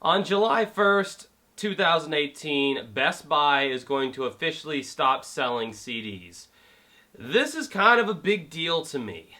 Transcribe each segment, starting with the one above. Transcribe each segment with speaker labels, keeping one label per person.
Speaker 1: On July 1st, 2018, Best Buy is going to officially stop selling CDs. This is kind of a big deal to me.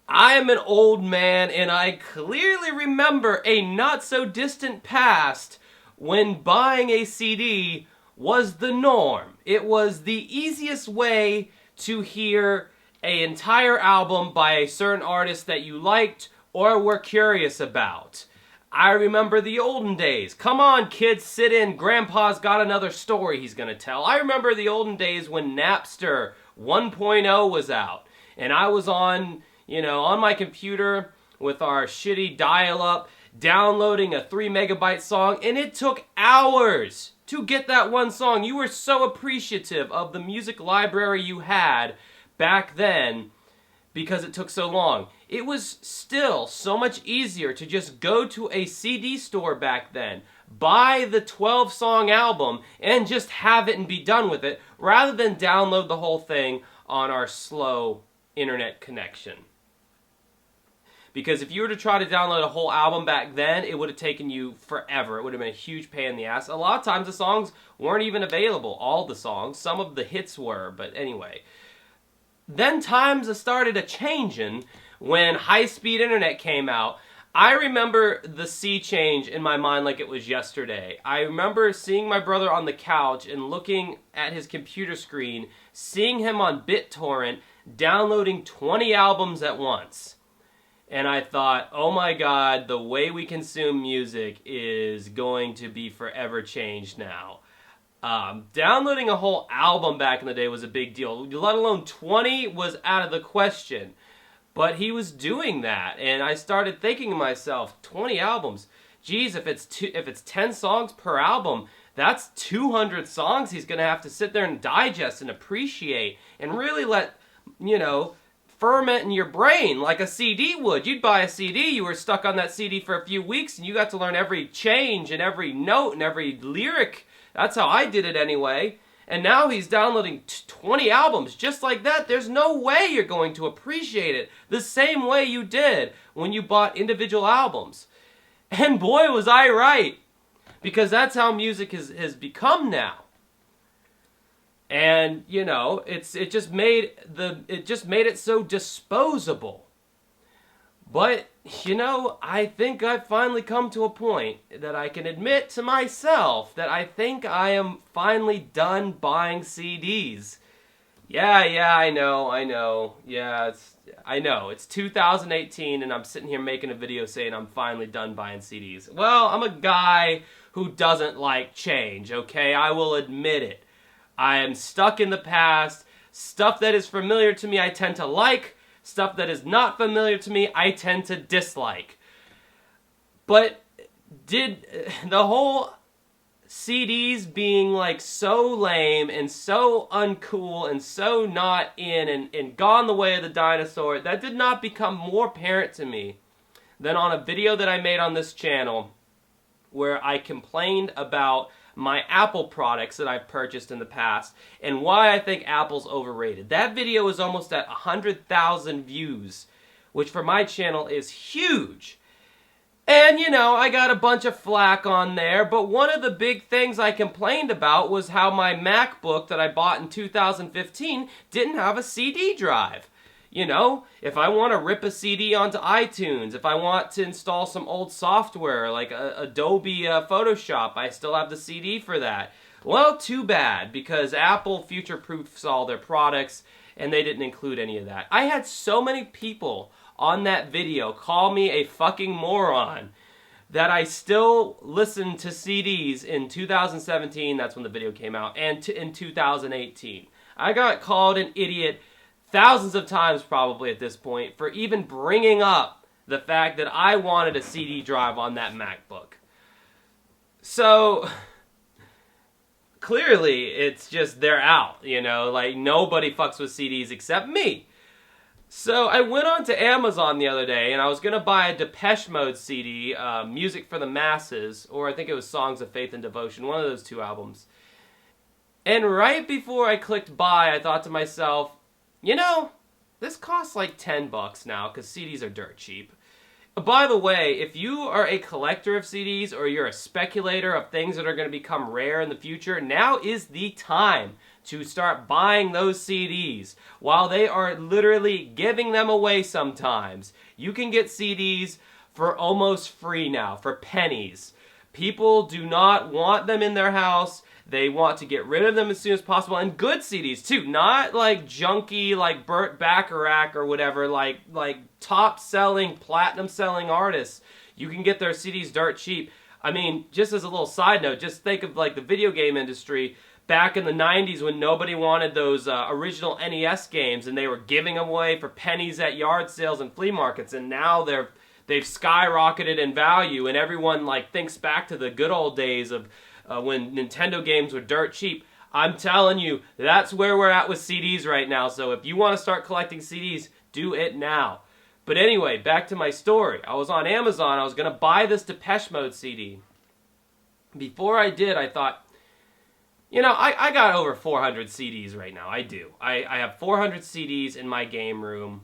Speaker 1: I am an old man and I clearly remember a not so distant past when buying a CD was the norm. It was the easiest way to hear an entire album by a certain artist that you liked or were curious about. I remember the olden days. Come on, kids, sit in. Grandpa's got another story he's going to tell. I remember the olden days when Napster 1.0 was out. And I was on my computer with our shitty dial-up, downloading a 3 megabyte song. And it took hours to get that one song. You were so appreciative of the music library you had back then because it took so long. It was still so much easier to just go to a CD store back then, buy the 12-song album, and just have it and be done with it, rather than download the whole thing on our slow internet connection. Because if you were to try to download a whole album back then, it would have taken you forever. It would have been a huge pain in the ass. A lot of times the songs weren't even available, all the songs. Some of the hits were, but anyway. Then times started a-changin' when high-speed internet came out. I remember the sea change in my mind like it was yesterday. I remember seeing my brother on the couch and looking at his computer screen, seeing him on BitTorrent, downloading 20 albums at once. And I thought, oh my god, the way we consume music is going to be forever changed now. Downloading a whole album back in the day was a big deal, let alone 20 was out of the question. But he was doing that, and I started thinking to myself, 20 albums, geez, if it's 10 songs per album, that's 200 songs he's going to have to sit there and digest and appreciate and really let, ferment in your brain like a CD would. You'd buy a CD, you were stuck on that CD for a few weeks, and you got to learn every change and every note and every lyric. That's how I did it anyway. And now he's downloading 20 albums just like that. There's no way you're going to appreciate it the same way you did when you bought individual albums. And boy, was I right. Because that's how music has become now. And, it just made it so disposable. But, I think I've finally come to a point that I can admit to myself that I think I am finally done buying CDs. Yeah, I know. Yeah, I know. It's 2018 and I'm sitting here making a video saying I'm finally done buying CDs. Well, I'm a guy who doesn't like change, okay? I will admit it. I am stuck in the past. Stuff that is familiar to me I tend to like. Stuff that is not familiar to me, I tend to dislike. But did the whole CDs being like so lame and so uncool and so not in and gone the way of the dinosaur, that did not become more apparent to me than on a video that I made on this channel where I complained about my Apple products that I've purchased in the past, and why I think Apple's overrated. That video is almost at 100,000 views, which for my channel is huge. And, I got a bunch of flack on there, but one of the big things I complained about was how my MacBook that I bought in 2015 didn't have a CD drive. If I want to rip a CD onto iTunes, if I want to install some old software like Adobe Photoshop, I still have the CD for that. Well, too bad, because Apple future-proofs all their products, and they didn't include any of that. I had so many people on that video call me a fucking moron that I still listen to CDs in 2017, that's when the video came out, and in 2018. I got called an idiot thousands of times probably at this point for even bringing up the fact that I wanted a CD drive on that MacBook. So, clearly it's just they're out, like nobody fucks with CDs except me. So I went on to Amazon the other day and I was going to buy a Depeche Mode CD, Music for the Masses, or I think it was Songs of Faith and Devotion, one of those two albums. And right before I clicked buy, I thought to myself, this costs like $10 now, because CDs are dirt cheap. By the way, if you are a collector of CDs or you're a speculator of things that are going to become rare in the future, now is the time to start buying those CDs while they are literally giving them away sometimes. You can get CDs for almost free now, for pennies. People do not want them in their house. They want to get rid of them as soon as possible, and good CDs too, not like junky, like Burt Bacharach or whatever, like top-selling, platinum-selling artists. You can get their CDs dirt cheap. I mean, just as a little side note, just think of like the video game industry back in the 90s when nobody wanted those original NES games, and they were giving them away for pennies at yard sales and flea markets, and now they've skyrocketed in value, and everyone like thinks back to the good old days of when Nintendo games were dirt cheap. I'm telling you, that's where we're at with CDs right now. So if you want to start collecting CDs, do it now. But anyway, back to my story. I was on Amazon. I was going to buy this Depeche Mode CD. Before I did, I thought, you know, I got over 400 CDs right now. I do. I have 400 CDs in my game room.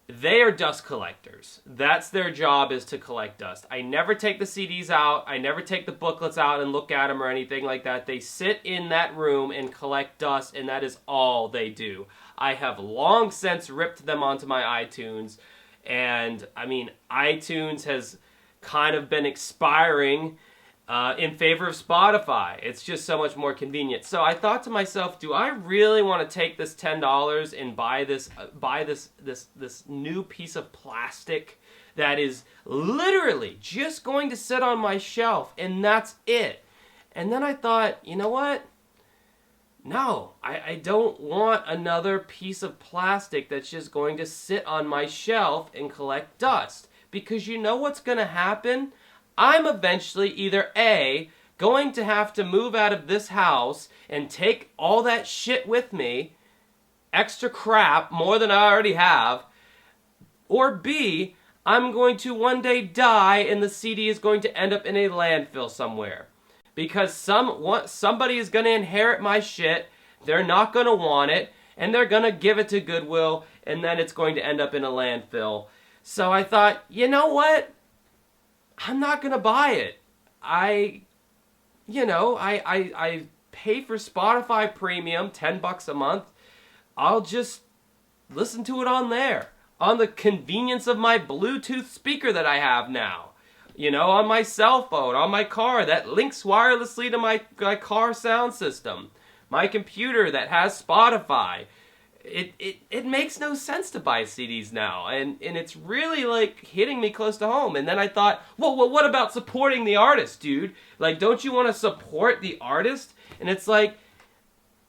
Speaker 1: They are dust collectors. That's their job, is to collect dust. I never take the CDs out. I never take the booklets out and look at them or anything like that. They sit in that room and collect dust, and that is all they do. I have long since ripped them onto my iTunes, and I mean, iTunes has kind of been expiring in favor of Spotify. It's just so much more convenient. So I thought to myself, do I really want to take this $10 and buy this new piece of plastic that is literally just going to sit on my shelf, and that's it? And then I thought, you know what? No, I don't want another piece of plastic that's just going to sit on my shelf and collect dust. Because you know what's going to happen? I'm eventually either A, going to have to move out of this house and take all that shit with me, extra crap, more than I already have, or B, I'm going to one day die and the CD is going to end up in a landfill somewhere. Because somebody is going to inherit my shit, they're not going to want it, and they're going to give it to Goodwill, and then it's going to end up in a landfill. So I thought, you know what? I'm not going to buy it. I pay for Spotify Premium, $10 a month. I'll just listen to it on there, on the convenience of my Bluetooth speaker that I have now. You know, on my cell phone, on my car that links wirelessly to my car sound system. My computer that has Spotify. It makes no sense to buy CDs now, and it's really like hitting me close to home. And then I thought, well, what about supporting the artist, dude? Like, don't you want to support the artist? And it's like,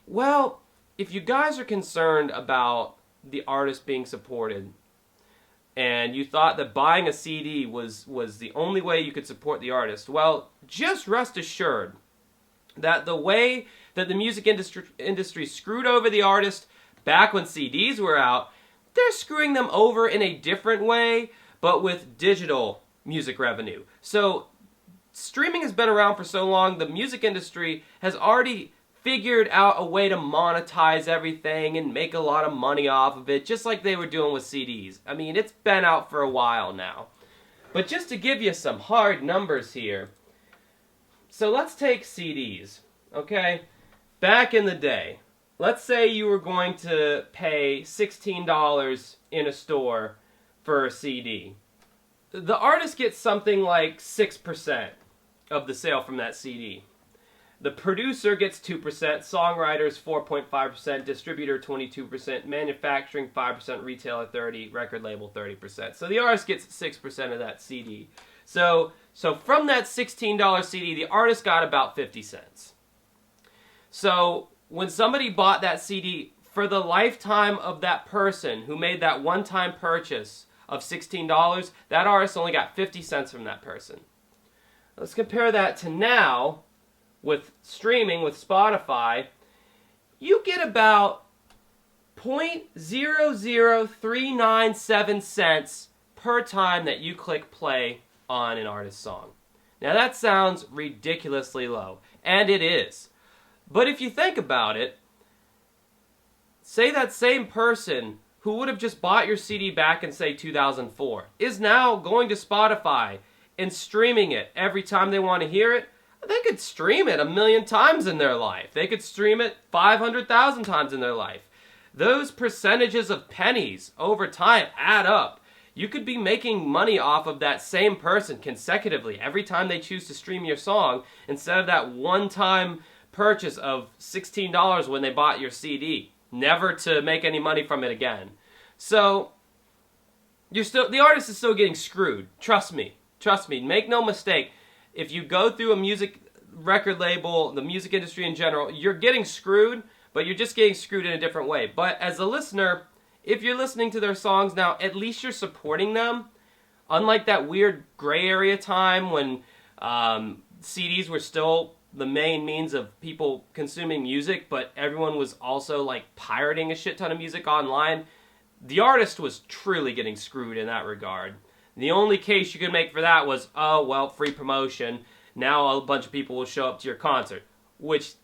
Speaker 1: well, if you guys are concerned about the artist being supported, and you thought that buying a CD was the only way you could support the artist, well, just rest assured that the way that the music industry screwed over the artist back when CDs were out, they're screwing them over in a different way, but with digital music revenue. So streaming has been around for so long, the music industry has already figured out a way to monetize everything and make a lot of money off of it, just like they were doing with CDs. I mean, it's been out for a while now. But just to give you some hard numbers here, so let's take CDs, okay? Back in the day, let's say you were going to pay $16 in a store for a CD. The artist gets something like 6% of the sale from that CD. The producer gets 2%, songwriters 4.5%, distributor 22%, manufacturing 5%, retailer 30%, record label 30%. So the artist gets 6% of that CD. So from that $16 CD, the artist got about 50 cents. So when somebody bought that CD, for the lifetime of that person who made that one-time purchase of $16, that artist only got 50 cents from that person. Let's compare that to now, with streaming, with Spotify. You get about 0.00397 cents per time that you click play on an artist's song. Now that sounds ridiculously low, and it is. But if you think about it, say that same person who would have just bought your CD back in, say, 2004, is now going to Spotify and streaming it every time they want to hear it. They could stream it 1 million times in their life. They could stream it 500,000 times in their life. Those percentages of pennies over time add up. You could be making money off of that same person consecutively every time they choose to stream your song, instead of that one-time purchase of $16 when they bought your CD, never to make any money from it again. So the artist is still getting screwed. Trust me, make no mistake. If you go through a music record label, the music industry in general, you're getting screwed, but you're just getting screwed in a different way. But as a listener, if you're listening to their songs now, at least you're supporting them. Unlike that weird gray area time when CDs were still the main means of people consuming music, but everyone was also like pirating a shit ton of music online, the artist was truly getting screwed in that regard. The only case you could make for that was, oh, well, free promotion. Now a bunch of people will show up to your concert. Which,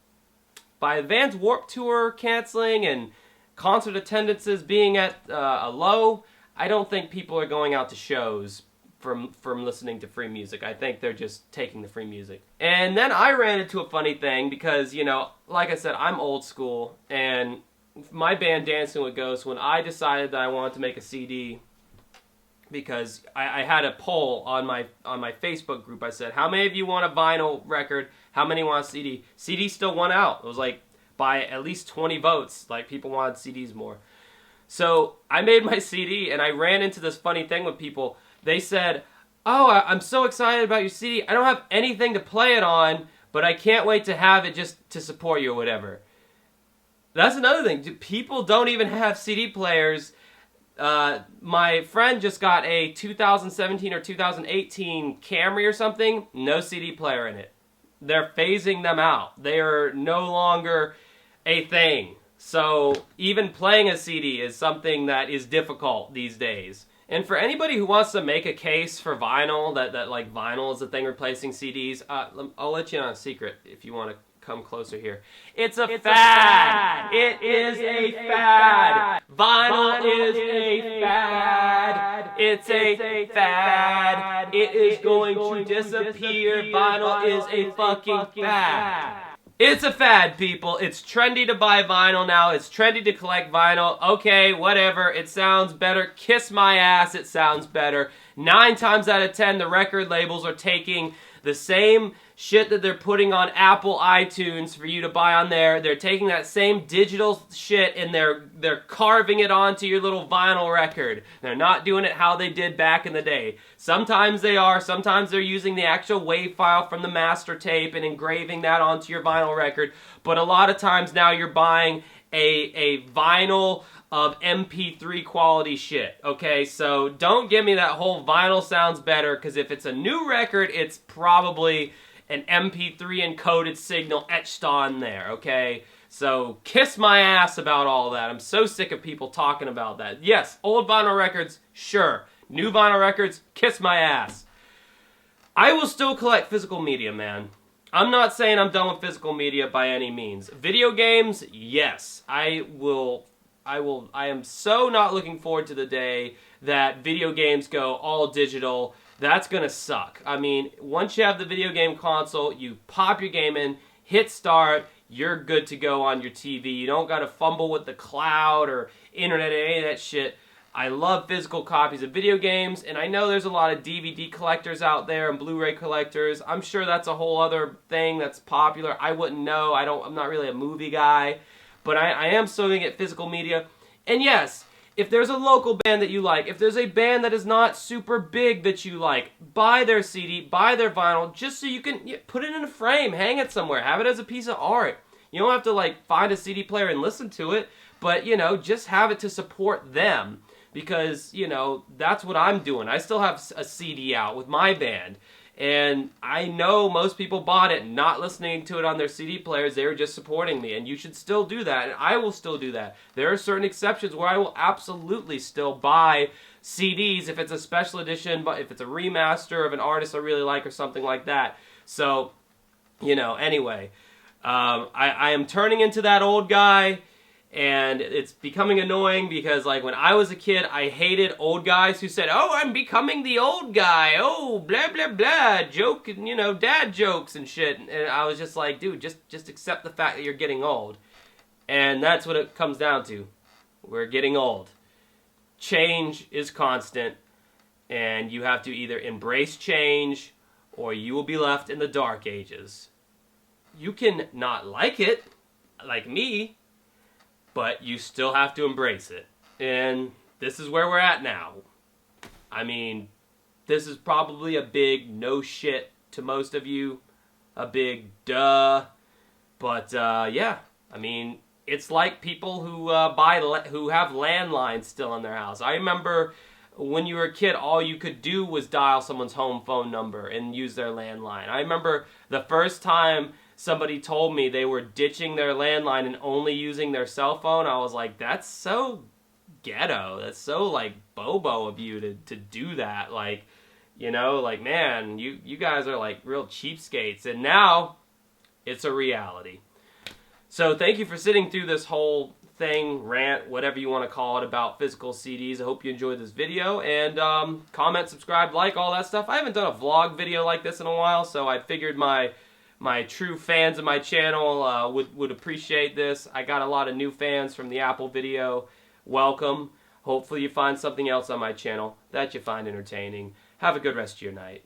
Speaker 1: by Vans Warped Tour canceling and concert attendances being at a low, I don't think people are going out to shows from listening to free music. I think they're just taking the free music. And then I ran into a funny thing because, you know, like I said, I'm old school. And my band Dancing with Ghosts, when I decided that I wanted to make a CD, because I had a poll on my Facebook group. I said, how many of you want a vinyl record? How many want a CD? CD still won out. It was like by at least 20 votes. Like, people wanted CDs more. So I made my CD, and I ran into this funny thing with people. They said, oh, I'm so excited about your CD. I don't have anything to play it on, but I can't wait to have it just to support you or whatever. That's another thing. People don't even have CD players. My friend just got a 2017 or 2018 Camry or something, no CD player in it. They're phasing them out. They are no longer a thing. So even playing a CD is something that is difficult these days. And for anybody who wants to make a case for vinyl, that like vinyl is the thing replacing CDs, I'll let you in on a secret if you want to come closer here. It's a fad. It is a fad. Vinyl is a fad. It's a fad. It is going to disappear. Vinyl is a fucking fad. It's a fad, people. It's trendy to buy vinyl now. It's trendy to collect vinyl. Okay, whatever. It sounds better. Kiss my ass, it sounds better. 9 times out of 10, the record labels are taking the same shit that they're putting on Apple iTunes for you to buy on there. They're taking that same digital shit and they're carving it onto your little vinyl record. They're not doing it how they did back in the day. Sometimes they are. Sometimes they're using the actual WAV file from the master tape and engraving that onto your vinyl record. But a lot of times now you're buying a vinyl of MP3 quality shit, okay? So don't give me that whole vinyl sounds better, because if it's a new record, it's probably an MP3 encoded signal etched on there, okay? So kiss my ass about all that. I'm so sick of people talking about that. Yes, old vinyl records, sure. New vinyl records, kiss my ass. I will still collect physical media, man. I'm not saying I'm done with physical media by any means. Video games, yes. I am so not looking forward to the day that video games go all digital. That's gonna suck. I mean, once you have the video game console, you pop your game in, hit start, you're good to go on your TV. You don't gotta fumble with the cloud or internet or any of that shit. I love physical copies of video games, and I know there's a lot of DVD collectors out there and Blu-ray collectors. I'm sure that's a whole other thing that's popular. I wouldn't know. I'm not really a movie guy. But I am still going to get physical media. And yes, if there's a local band that you like, if there's a band that is not super big that you like, buy their CD, buy their vinyl, just so you can put it in a frame, hang it somewhere, have it as a piece of art. You don't have to like find a CD player and listen to it, but you know, just have it to support them. Because, you know, that's what I'm doing. I still have a CD out with my band. And I know most people bought it not listening to it on their CD players. They were just supporting me. And you should still do that. And I will still do that. There are certain exceptions where I will absolutely still buy CDs if it's a special edition, but if it's a remaster of an artist I really like or something like that. So, you know, anyway. I am turning into that old guy. And it's becoming annoying because, like, when I was a kid, I hated old guys who said, "Oh, I'm becoming the old guy. Oh, blah, blah, blah. Joke, you know, dad jokes and shit." And I was just like, dude, just accept the fact that you're getting old. And that's what it comes down to. We're getting old. Change is constant. And you have to either embrace change or you will be left in the dark ages. You can not like it, like me, but you still have to embrace it. And this is where we're at now. I mean, this is probably a big no shit to most of you. A big duh. But yeah, I mean, it's like people who who have landlines still in their house. I remember when you were a kid, all you could do was dial someone's home phone number and use their landline. I remember the first time somebody told me they were ditching their landline and only using their cell phone. I was like, that's so ghetto. That's so, like, bobo of you to do that. Like, you know, like, man, you guys are, like, real cheapskates. And now it's a reality. So thank you for sitting through this whole thing, rant, whatever you want to call it, about physical CDs. I hope you enjoyed this video. And comment, subscribe, like, all that stuff. I haven't done a vlog video like this in a while, so I figured my true fans of my channel would appreciate this. I got a lot of new fans from the Apple video. Welcome. Hopefully you find something else on my channel that you find entertaining. Have a good rest of your night.